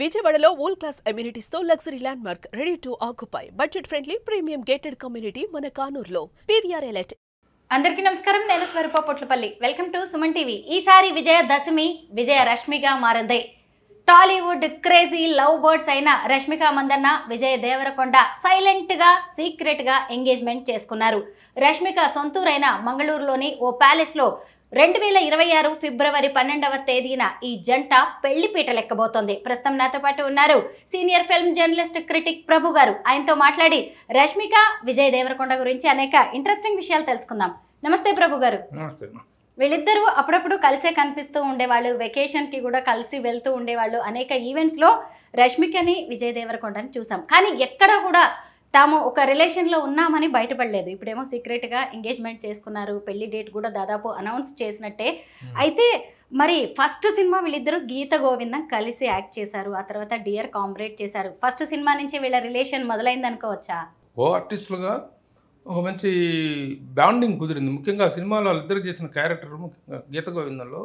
విజయవాడలో world class amenities తో luxury landmark ready to occupy budget friendly premium gated community మన కానూరులో PVR elite. అందరికీ నమస్కారం. నేను Swaroopa Potlapalli. Welcome to Suman TV. ఈసారి విజయదశమి విజయ రష్మిగా మారింది. టాలీవుడ్ క్రేజీ లవ్ బర్డ్స్ అయిన రష్మిక మందన్న, విజయ్ దేవరకొండ సైలెంట్ గా సీక్రెట్ గా ఎంగేజ్మెంట్ చేసుకున్నారు. రష్మిక సొంతూరైన మంగళూరులోని ఓ ప్యాలెస్ లో 2026 ఫిబ్రవరి 12వ తేదీన ఈ జంట పెళ్లి పీటలెక్కబోతోంది. ప్రస్తుతం నాతో పాటు ఉన్నారు సీనియర్ ఫిల్మ్ జర్నలిస్ట్ క్రిటిక్ ప్రభు గారు. ఆయనతో మాట్లాడి రష్మిక, విజయ్ దేవరకొండ గురించి అనేక ఇంట్రెస్టింగ్ విషయాలు తెలుసుకుందాం. నమస్తే ప్రభు గారు. నమస్తే. వీళ్ళిద్దరూ అప్పుడప్పుడు కలిసే కనిపిస్తూ ఉండేవాళ్ళు, వెకేషన్కి కూడా కలిసి వెళ్తూ ఉండేవాళ్ళు. అనేక ఈవెంట్స్లో రష్మికని, విజయ్ దేవరకొండని చూసాం. కానీ ఎక్కడ కూడా తాము ఒక రిలేషన్లో ఉన్నామని బయటపడలేదు. ఇప్పుడేమో సీక్రెట్గా ఎంగేజ్మెంట్ చేసుకున్నారు. పెళ్లి డేట్ కూడా దాదాపు అనౌన్స్ చేసినట్టే. అయితే మరి ఫస్ట్ సినిమా వీళ్ళిద్దరూ గీత గోవిందం కలిసి యాక్ట్ చేశారు. ఆ తర్వాత డియర్ కామ్రేడ్ చేశారు. ఫస్ట్ సినిమా నుంచి వీళ్ళ రిలేషన్ మొదలైంది అనుకోవచ్చా? ఓ ఆర్టిస్టులుగా ఒక మంచి బాండింగ్ కుదిరింది. ముఖ్యంగా సినిమాలో వాళ్ళిద్దరు చేసిన క్యారెక్టర్, ముఖ్యంగా గీత గోవిందంలో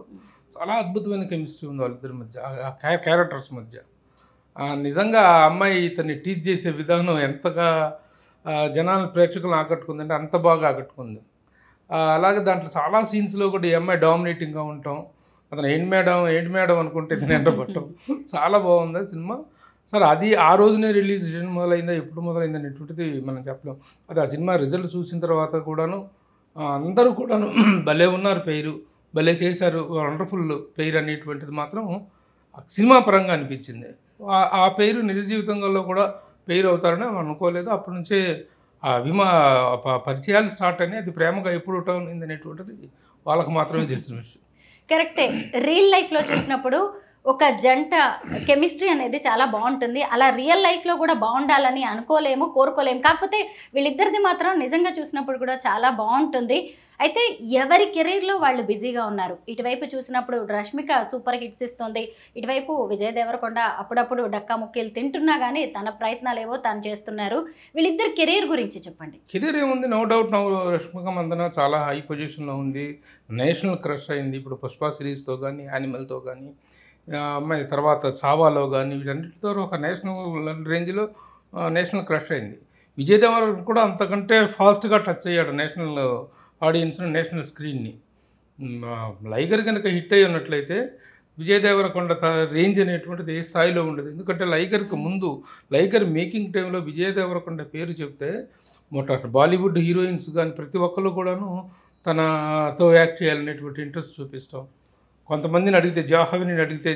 చాలా అద్భుతమైన కెమిస్ట్రీ ఉంది వాళ్ళిద్దరి మధ్య, ఆ క్యారెక్టర్స్ మధ్య. నిజంగా ఆ అమ్మాయి ఇతన్ని టీచ్ చేసే విధానం ఎంతగా జనాల ప్రేక్షకులను ఆకట్టుకుందంటే అంత బాగా ఆకట్టుకుంది. అలాగే దాంట్లో చాలా సీన్స్లో కూడా ఈ అమ్మాయి డామినేటింగ్గా ఉంటాం, అతను ఏంటి మేడం అనుకుంటే ఇది నిండబట్టం, చాలా బాగుంది సినిమా. సరే, అది ఆ రోజునే రిలీజ్ మొదలైందా, ఎప్పుడు మొదలైంది అనేటువంటిది మనం చెప్పలేం. అది ఆ సినిమా రిజల్ట్ చూసిన తర్వాత కూడాను అందరూ కూడాను భలే ఉన్నారు, పేరు భలే చేశారు, వండర్ఫుల్ పేరు అనేటువంటిది మాత్రం సినిమా పరంగా అనిపించింది. ఆ పేరు నిజ జీవితంలో కూడా పేరు అవుతారని అనుకోలేదు. అప్పటి నుంచే పరిచయాలు స్టార్ట్ అని, అది ప్రేమగా ఎప్పుడు టర్న్ అయింది అనేటువంటిది వాళ్ళకి మాత్రమే తెలిసిన విషయం. కరెక్టే. రియల్ లైఫ్లో చూసినప్పుడు ఒక జంట కెమిస్ట్రీ అనేది చాలా బాగుంటుంది. అలా రియల్ లైఫ్లో కూడా బాగుండాలని అనుకోలేము, కోరుకోలేము. కాకపోతే వీళ్ళిద్దరిది మాత్రం నిజంగా చూసినప్పుడు కూడా చాలా బాగుంటుంది. అయితే ఎవరి కెరీర్లో వాళ్ళు బిజీగా ఉన్నారు. ఇటువైపు చూసినప్పుడు రష్మిక సూపర్ హిట్స్ ఇస్తుంది, ఇటువైపు విజయ్ దేవరకొండ అప్పుడప్పుడు డక్కా ముక్కీలు తింటున్నా కానీ తన ప్రయత్నాలు ఏవో తను చేస్తున్నారు. వీళ్ళిద్దరి కెరీర్ గురించి చెప్పండి. కెరీర్ ఏముంది, నో డౌట్. రష్మిక మందన చాలా హై పొజిషన్లో ఉంది, నేషనల్ క్రష్ అయింది. ఇప్పుడు పుష్ప సిరీస్తో కానీ, యానిమల్తో కానీ, అమ్మాయి తర్వాత చావాలో కానీ, వీటన్నిటితో ఒక నేషనల్ రేంజ్లో నేషనల్ క్రష్ అయింది. విజయ్ దేవరకొండ కూడా అంతకంటే ఫాస్ట్గా టచ్ అయ్యాడు నేషనల్ ఆడియన్స్ని, నేషనల్ స్క్రీన్ని. లైగర్ కనుక హిట్ అయ్యి ఉన్నట్లయితే విజయ్ దేవరకొండ రేంజ్ అనేటువంటిది ఏ స్థాయిలో ఉండదు. ఎందుకంటే లైగర్కి ముందు, లైగర్ మేకింగ్ టైంలో విజయ్ దేవరకొండ పేరు చెప్తే బాలీవుడ్ హీరోయిన్స్ కానీ ప్రతి ఒక్కరు కూడాను తనతో యాక్ట్ చేయాలనేటువంటి ఇంట్రెస్ట్ చూపిస్తాం. కొంతమందిని అడిగితే,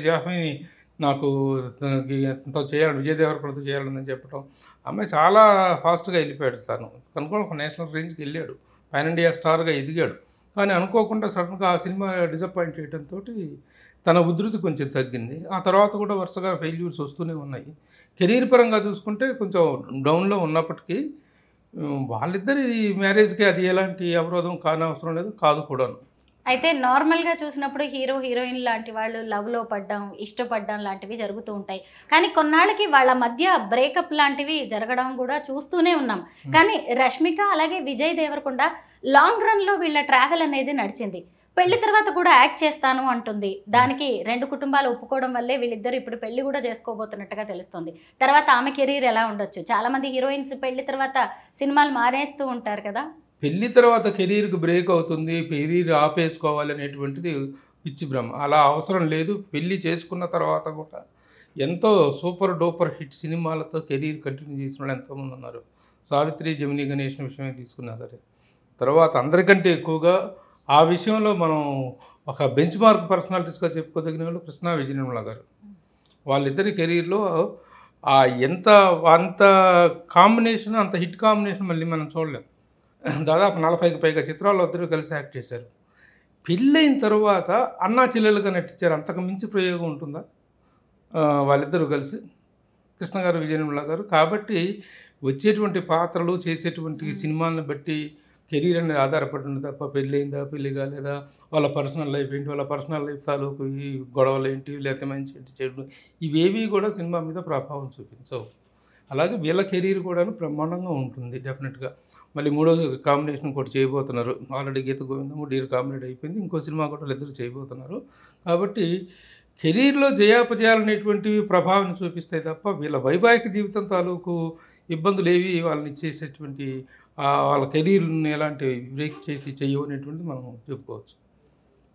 జాహ్నవిని నాకు తనతో చేయాలని, విజయ్ దేవరకొండతో చేయాలని చెప్పడం. అమ్మాయి చాలా ఫాస్ట్గా వెళ్ళిపోయాడు. తను కనుక ఒక నేషనల్ రేంజ్కి వెళ్ళాడు, పాన్ ఇండియా స్టార్గా ఎదిగాడు. కానీ అనుకోకుండా సడన్గా ఆ సినిమా డిసప్పాయింట్ చేయడంతో తన ఉధృతి కొంచెం తగ్గింది. ఆ తర్వాత కూడా వరుసగా ఫెయిల్యూర్స్ వస్తూనే ఉన్నాయి. కెరీర్ పరంగా చూసుకుంటే కొంచెం డౌన్లో ఉన్నప్పటికీ వాళ్ళిద్దరి మ్యారేజ్కి అది ఎలాంటి అవరోధం కానవసరం లేదు, కాదు కూడాను. అయితే నార్మల్గా చూసినప్పుడు హీరో హీరోయిన్ లాంటి వాళ్ళు లవ్లో పడ్డం, ఇష్టపడ్డం లాంటివి జరుగుతూ ఉంటాయి. కానీ కొన్నాళ్ళకి వాళ్ళ మధ్య బ్రేకప్ లాంటివి జరగడం కూడా చూస్తూనే ఉన్నాం. కానీ రష్మిక అలాగే విజయ్ దేవరకొండ లాంగ్ రన్లో వీళ్ళ ట్రావెల్ అనేది నడిచింది. పెళ్లి తర్వాత కూడా యాక్ట్ చేస్తాను అంటుంది. దానికి రెండు కుటుంబాలు ఒప్పుకోవడం వల్లే వీళ్ళిద్దరు ఇప్పుడు పెళ్లి కూడా చేసుకోబోతున్నట్టుగా తెలుస్తుంది. తర్వాత ఆమె కెరీర్ ఎలా ఉండొచ్చు? చాలామంది హీరోయిన్స్ పెళ్లి తర్వాత సినిమాలు మానేస్తూ ఉంటారు కదా. పెళ్ళి తర్వాత కెరీర్కి బ్రేక్ అవుతుంది, కెరీర్ ఆపేసుకోవాలి అనేటువంటిది పిచ్చి భ్రమ. అలా అవసరం లేదు. పెళ్ళి చేసుకున్న తర్వాత కూడా ఎంతో సూపర్ డూపర్ హిట్ సినిమాలతో కెరీర్ కంటిన్యూ చేసిన వాళ్ళు ఎంతోమంది ఉన్నారు. సావిత్రి, జమినీ గణేష్ విషయమే తీసుకున్నా సరే. తర్వాత అందరికంటే ఎక్కువగా ఆ విషయంలో మనం ఒక బెంచ్ మార్క్ పర్సనాలిటీస్గా చెప్పుకోదగిన వాళ్ళు కృష్ణ, విజయనిర్మల గారు. వాళ్ళిద్దరి కెరీర్లో అంత కాంబినేషన్, అంత హిట్ కాంబినేషన్ మళ్ళీ మనం చూడలేం. దాదాపు 40కి పైగా చిత్రాల్లో ఇద్దరు కలిసి యాక్ట్ చేశారు. పెళ్ళైన తర్వాత అన్నా చెల్లెలుగా నటించారు. అంతకు మించి ప్రయోగం ఉంటుందా వాళ్ళిద్దరూ కలిసి, కృష్ణ గారు, విజయనిర్మల గారు? కాబట్టి వచ్చేటువంటి పాత్రలు, చేసేటువంటి సినిమాలను బట్టి కెరీర్ అనేది ఆధారపడి ఉంది తప్ప పెళ్ళయిందా, పెళ్ళి కాలేదా, వాళ్ళ పర్సనల్ లైఫ్ ఏంటి, వాళ్ళ పర్సనల్ లైఫ్ తాలూకు ఈ గొడవలు ఏంటి, లేకపోతే మంచి ఏంటి, చెడు, ఇవేవి కూడా సినిమా మీద ప్రభావం చూపించవు. అలాగే వీళ్ళ కెరీర్ కూడా బ్రహ్మాండంగా ఉంటుంది డెఫినెట్గా. మళ్ళీ మూడో కాంబినేషన్ కూడా చేయబోతున్నారు. ఆల్రెడీ గీత గోవిందము, డియర్ కామ్రేడ్ అయిపోయింది. ఇంకో సినిమా కూడా ఇద్దరు చేయబోతున్నారు. కాబట్టి కెరీర్లో జయాపజయాలు అనేటువంటివి ప్రభావం చూపిస్తాయి తప్ప వీళ్ళ వైవాహిక జీవితం తాలూకు ఇబ్బందులు ఏవి వాళ్ళని చేసేటువంటి వాళ్ళ కెరీర్ని ఎలాంటి బ్రేక్ చేసి చెయ్యవు అనేటువంటిది మనం చెప్పుకోవచ్చు.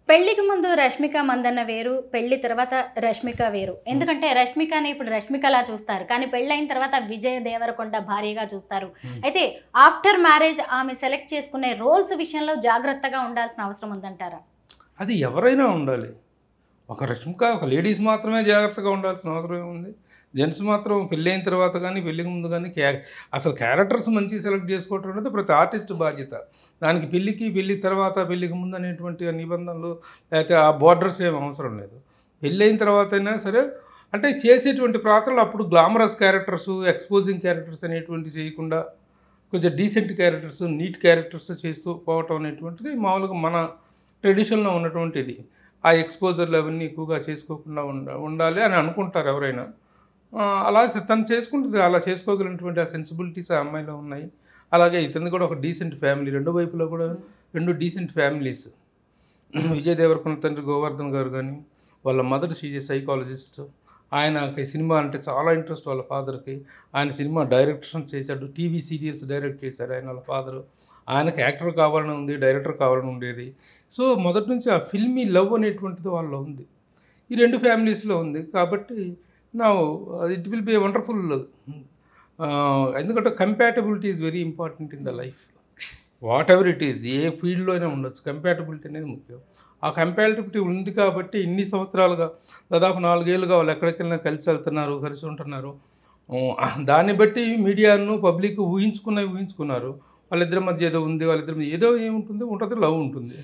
పెళ్లికి ముందు రష్మిక మందన్న వేరు, పెళ్లి తర్వాత రష్మిక వేరు. ఎందుకంటే రష్మికని ఇప్పుడు రష్మికలా చూస్తారు, కానీ పెళ్ళైన తర్వాత విజయ్ దేవరకొండ భార్యగా చూస్తారు. అయితే ఆఫ్టర్ మ్యారేజ్ ఆమె సెలెక్ట్ చేసుకునే రోల్స్ విషయంలో జాగ్రత్తగా ఉండాల్సిన అవసరం ఉందంటారా? అది ఎవరైనా ఉండాలి. ఒక రష్మిక ఒక లేడీస్ మాత్రమే జాగ్రత్తగా ఉండాల్సిన అవసరం ఏముంది? జెంట్స్ మాత్రం పెళ్ళైన తర్వాత కానీ పెళ్ళికి ముందు కానీ అసలు క్యారెక్టర్స్ మంచిగా సెలెక్ట్ చేసుకోవటం అనేది ప్రతి ఆర్టిస్ట్ బాధ్యత. దానికి పెళ్ళి తర్వాత పెళ్ళికి ముందు అనేటువంటి నిబంధనలు లేకపోతే ఆ బోర్డర్స్ ఏం అవసరం లేదు. పెళ్ళైన తర్వాత అయినా సరే అంటే చేసేటువంటి పాత్రలు అప్పుడు గ్లామరస్ క్యారెక్టర్స్, ఎక్స్పోజింగ్ క్యారెక్టర్స్ అనేటువంటి చేయకుండా కొంచెం డీసెంట్ క్యారెక్టర్స్, నీట్ క్యారెక్టర్స్ చేస్తూ పోవటం అనేటువంటిది మామూలుగా మన ట్రెడిషన్లో ఉన్నటువంటిది. ఆ ఎక్స్పోజర్లు అవన్నీ ఎక్కువగా చేసుకోకుండా ఉండాలి అని అనుకుంటారు ఎవరైనా. అలా తను చేసుకుంటుంది. అలా చేసుకోగలిగినటువంటి ఆ సెన్సిబిలిటీస్ ఆ అమ్మాయిలో ఉన్నాయి. అలాగే ఇతనిది కూడా ఒక డీసెంట్ ఫ్యామిలీ, రెండు వైపులో కూడా రెండు డీసెంట్ ఫ్యామిలీస్. విజయ్ దేవరకొండ తండ్రి గోవర్ధన్ గారు కానీ, వాళ్ళ మదర్ షీజ్ ఏ సైకాలజిస్ట్. ఆయనకి సినిమా అంటే చాలా ఇంట్రెస్ట్ వాళ్ళ ఫాదర్కి. ఆయన సినిమా డైరెక్షన్ చేశాడు, టీవీ సీరియల్స్ డైరెక్ట్ చేశారు ఆయన వాళ్ళ ఫాదరు. ఆయనకి యాక్టర్ కావాలని ఉంది, డైరెక్టర్ కావాలని ఉండేది. సో మొదటి నుంచి ఆ ఫిల్మీ లవ్ అనేటువంటిది వాళ్ళలో ఉంది, ఈ రెండు ఫ్యామిలీస్లో ఉంది. కాబట్టి నా it will be a wonderful, ఎందుకంటే compatibility is very important in the life. What ever it, is ఫీల్డ్లో అయినా ఉండొచ్చు, కంపాటబిలిటీ అనేది ముఖ్యం. ఆ కంపాటబిలిటీ ఉంది కాబట్టి ఇన్ని సంవత్సరాలుగా దాదాపు 4 ఏళ్ళుగా వాళ్ళు ఎక్కడికి వెళ్ళినా కలిసి వెళ్తున్నారు, కలిసి ఉంటున్నారు. దాన్ని బట్టి మీడియాను పబ్లిక్ ఊహించుకున్నారు. వాళ్ళిద్దరి మధ్య ఏదో ఉంది, వాళ్ళిద్దరి మధ్య ఏదో ఏముంటుంది, లవ్ ఉంటుంది,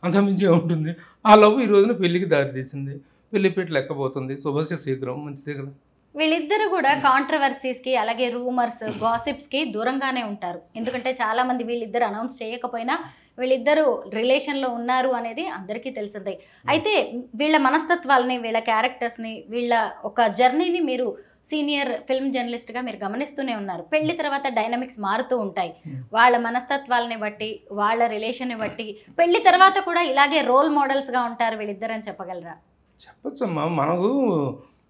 అంతమించి ఏముంటుంది. ఆ లవ్ ఈ రోజున పెళ్ళికి దారితీసింది, పెళ్లిపేట లెక్కబోతుంది. శుభస్య శీఘ్రం, మంచిదే కదా. వీళ్ళిద్దరు కూడా కాంట్రవర్సీస్కి అలాగే రూమర్స్, గాసిప్స్కి దూరంగానే ఉంటారు. ఎందుకంటే చాలామంది వీళ్ళిద్దరు అనౌన్స్ చేయకపోయినా వీళ్ళిద్దరూ రిలేషన్లో ఉన్నారు అనేది అందరికీ తెలిసిందే. అయితే వీళ్ళ మనస్తత్వాలని, వీళ్ళ క్యారెక్టర్స్ని, వీళ్ళ ఒక జర్నీని మీరు సీనియర్ ఫిల్మ్ జర్నలిస్ట్గా మీరు గమనిస్తూనే ఉన్నారు. పెళ్లి తర్వాత డైనమిక్స్ మారుతూ ఉంటాయి. వాళ్ళ మనస్తత్వాలని బట్టి, వాళ్ళ రిలేషన్ని బట్టి పెళ్లి తర్వాత కూడా ఇలాగే రోల్ మోడల్స్గా ఉంటారు వీళ్ళిద్దరు అని చెప్పగలరా? చెప్పచ్చమ్మా. మనకు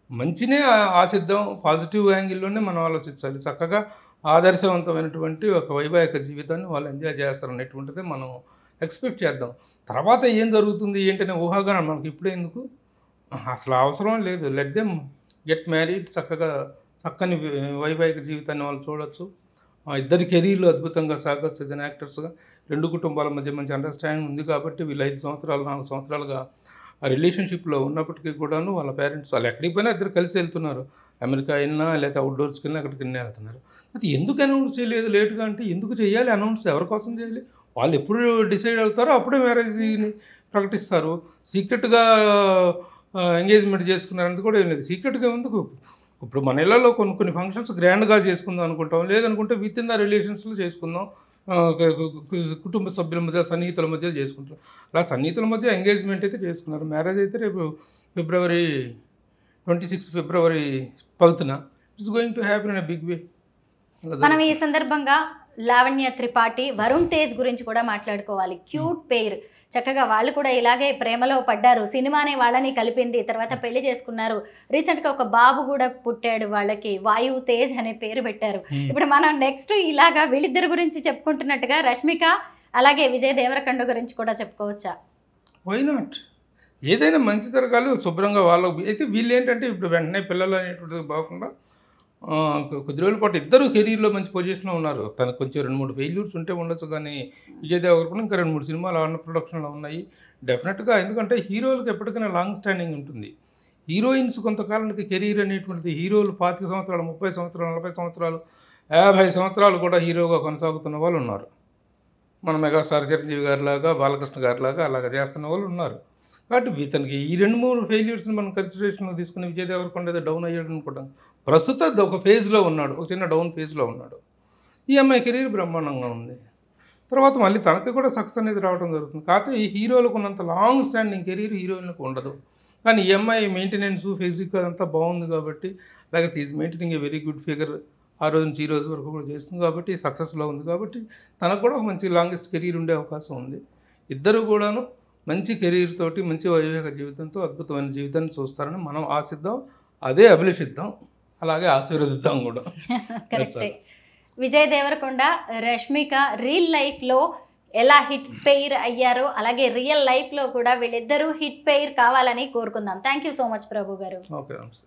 మంచినే ఆశిద్దాం, పాజిటివ్ యాంగిల్లోనే మనం ఆలోచించాలి. చక్కగా ఆదర్శవంతమైనటువంటి ఒక వైవాహిక జీవితాన్ని వాళ్ళు ఎంజాయ్ చేస్తారు అనేటువంటిది మనం ఎక్స్పెక్ట్ చేద్దాం. తర్వాత ఏం జరుగుతుంది ఏంటనే ఊహాగానం మనకి ఇప్పుడే ఎందుకు, అసలు అవసరం లేదు. లెట్ దెమ్ గెట్ మ్యారీడ్, చక్కని వైవాహిక జీవితాన్ని వాళ్ళు చూడొచ్చు. ఇద్దరి కెరీర్లు అద్భుతంగా సాగొచ్చు యాజ్ అన్ యాక్టర్స్గా. రెండు కుటుంబాల మధ్య మంచి అండర్స్టాండింగ్ ఉంది కాబట్టి వీళ్ళు 5 సంవత్సరాలు 4 సంవత్సరాలుగా ఆ రిలేషన్షిప్లో ఉన్నప్పటికీ కూడాను వాళ్ళ పేరెంట్స్ వాళ్ళు ఎక్కడికి పోయినా ఇద్దరు కలిసి వెళ్తున్నారు. అమెరికా వెళ్ళినా లేకపోతే అవుట్డోర్స్కి వెళ్ళినా ఎక్కడికి వెళ్ళినా వెళ్తున్నారు. అది ఎందుకు అనౌన్స్ చేయలేదు లేటుగా అంటే, ఎందుకు చేయాలి అనౌన్స్, ఎవరి కోసం చేయాలి? వాళ్ళు ఎప్పుడు డిసైడ్ అవుతారో అప్పుడే మ్యారేజ్ని ప్రకటిస్తారు. సీక్రెట్గా ఎంగేజ్మెంట్ చేసుకున్నారనేది కూడా ఏం లేదు. సీక్రెట్గా ఎందుకు? ఇప్పుడు మన ఇళ్లలో కొన్ని ఫంక్షన్స్ గ్రాండ్గా చేసుకుందాం అనుకుంటాం, లేదనుకుంటే విత్ ఇన్ ద రిలేషన్స్లో చేసుకుందాం, కుటుంబ సభ్యుల మధ్య సన్నిహితుల మధ్య చేసుకుంటారు. అలా సన్నిహితుల మధ్య ఎంగేజ్మెంట్ అయితే చేసుకున్నారు. మ్యారేజ్ అయితే రేపు ఫిబ్రవరి 26 ఫిబ్రవరి 12న it's going to happy in a big way. మనం ఈ సందర్భంగా లావణ్య త్రిపాఠి, వరుణ్ తేజ్ గురించి కూడా మాట్లాడుకోవాలి. క్యూట్ పేర్, చక్కగా వాళ్ళు కూడా ఇలాగే ప్రేమలో పడ్డారు. సినిమానే వాళ్ళని కలిపింది, తర్వాత పెళ్లి చేసుకున్నారు. రీసెంట్గా ఒక బాబు కూడా పుట్టాడు వాళ్ళకి, వాయువు తేజ్ అనే పేరు పెట్టారు. ఇప్పుడు మనం నెక్స్ట్ ఇలాగా వీళ్ళిద్దరి గురించి చెప్పుకుంటున్నట్టుగా రష్మిక అలాగే విజయ్ దేవరకొండ గురించి కూడా చెప్పుకోవచ్చా? Why not? ఏదైనా మంచి జరగాలి, శుభ్రంగా వాళ్ళకి. అయితే వీళ్ళు ఏంటంటే ఇప్పుడు వెంటనే పిల్లలు అనేటువంటిది బాగుండా కొద్ది రోజుల పాటు ఇద్దరు కెరీర్లో మంచి పొజిషన్లో ఉన్నారు. తనకు కొంచెం 2-3 ఫెయిల్యూర్స్ ఉంటే ఉండొచ్చు, కానీ విజయ్ దేవరకొండ ఇంకా 2-3 సినిమాలు ఆడిన ప్రొడక్షన్లో ఉన్నాయి డెఫినెట్గా. ఎందుకంటే హీరోలకు ఎప్పటికైనా లాంగ్ స్టాండింగ్ ఉంటుంది. హీరోయిన్స్ కొంతకాలానికి కెరీర్ అనేటువంటిది, హీరోలు 25 సంవత్సరాలు, 30 సంవత్సరాలు, 40 సంవత్సరాలు, 50 సంవత్సరాలు కూడా హీరోగా కొనసాగుతున్న వాళ్ళు ఉన్నారు. మన మెగాస్టార్ చిరంజీవి గారిలాగా, బాలకృష్ణ గారిలాగా అలాగా చేస్తున్న వాళ్ళు ఉన్నారు. కాబట్టి ఇతనికి ఈ 2-3 ఫెయిల్యూర్స్ని మనం కన్సిడరేషన్లో తీసుకుని విజయ్ దేవరకొండ ఏదో డౌన్ అయ్యాడు అనుకుంటాం. ప్రస్తుతం ఒక ఫేజ్లో ఉన్నాడు, ఒక చిన్న డౌన్ ఫేజ్లో ఉన్నాడు. ఈ అమ్మాయి కెరీర్ బ్రహ్మాండంగా ఉంది. తర్వాత మళ్ళీ తనకి కూడా సక్సెస్ అనేది రావడం జరుగుతుంది. కాకపోతే ఈ హీరోలకు ఉన్నంత లాంగ్ స్టాండింగ్ కెరీర్ హీరోయిన్లకు ఉండదు. కానీ ఈ అమ్మాయి మెయింటెనెన్స్, ఫిజిక్ అంతా బాగుంది కాబట్టి, అలాగే is maintaining a very good figure. ఆ రోజు నుంచి ఈ రోజు వరకు కూడా చేస్తుంది కాబట్టి సక్సెస్లో ఉంది కాబట్టి తనకు కూడా ఒక మంచి లాంగెస్ట్ కెరీర్ ఉండే అవకాశం ఉంది. ఇద్దరు కూడాను మంచి కెరీర్ తోటి మంచి వైవాహిక జీవితంతో అద్భుతమైన జీవితాన్ని చూస్తారని మనం ఆశిద్దాం, అదే అభిలషిద్దాం, అలాగే ఆశీర్వదిద్దాం కూడా. కరెక్టే. విజయ్ దేవరకొండ రష్మిక రియల్ లైఫ్లో ఎలా హిట్ పెయిర్ అయ్యారో అలాగే రియల్ లైఫ్లో కూడా వీళ్ళిద్దరూ హిట్ పెయిర్ కావాలని కోరుకుందాం. థ్యాంక్ యూ సో మచ్ ప్రభు గారు. ఓకే, నమస్తే.